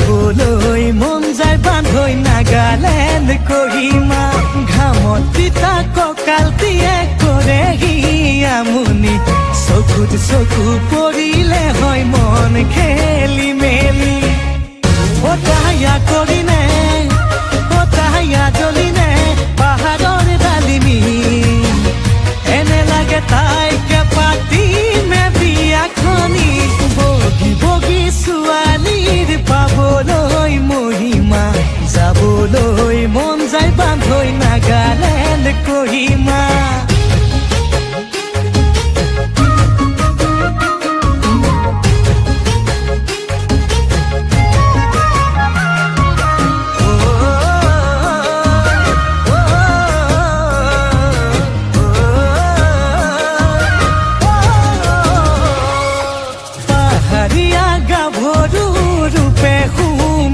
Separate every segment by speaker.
Speaker 1: যাবলৈ মন যায় বান্ধৈ নাগালেণ্ড কহিমা ঘামত তিতা কঁকালটিয়ে কৰেহি আমনি চকুত চকু পৰিলে হয় মন খেলি মেলি অতাহায়া কৰিনে অতাহায়া জ্বলিনে পাহাৰৰ ডালিমি এনে লাগে তাইকে পাতিমে বিয়াখনি বগী বগী ছোৱালীৰ পাবলৈ মহিমা যাবলৈ মন যায় বান্ধৈ নাগালেণ্ড কহিমা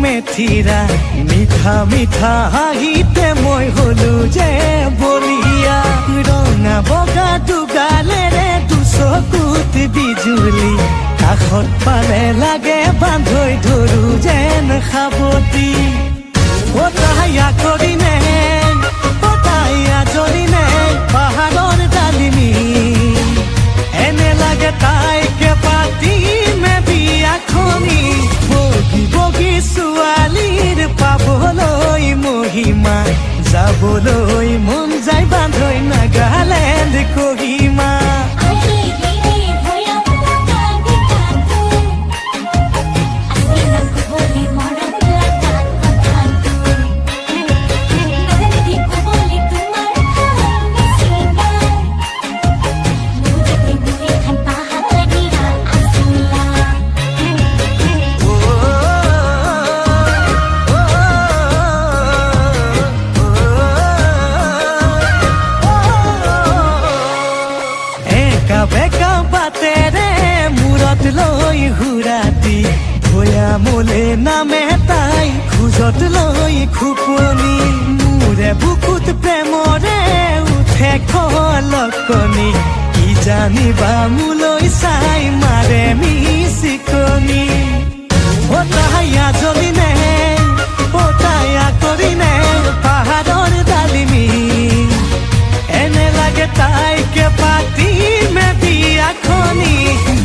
Speaker 1: মেথিৰা মিঠা মিঠা হাঁহিতে মই হলো যে বলিয়া ৰঙা বগা দুগালেৰে দুচকুত বিজুলি কাষত পালে লাগে বান্ধৈ ধৰো যেন সাৱতি অতাহায়া কৰিনে অতাহায়া জ্বলিনে পাহাৰৰ ডালিমি এনে লাগে তাইকে পাতিমে বিয়াখনি বগী বগী ছোৱালীৰ পাবলৈ মহিমা যাবলৈ মন যায় বান্ধৈ নাগালেণ্ড কহিমা বেকা বাটেৰে মূৰত লৈ হুৰাতি ভৈয়ামলে নামে তাই খোজত লৈ খুপনি মোৰে বুকুত প্ৰেমৰে উঠে খলকনি কি জানিবা মোলৈ চাই মাৰে মিচিকনি অতাহায়া জ্বলিনে অতাহায়া কৰিনে পাহাৰৰ ডালিমি এনে লাগে তাইকে পাতিমে বিয়াখনি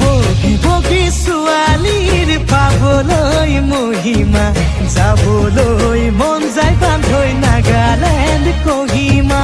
Speaker 1: বগী বগী ছোৱালীৰ পাবলৈ মহিমা যাবলৈ মন যায় বান্ধৈ নাগালেণ্ড কহিমা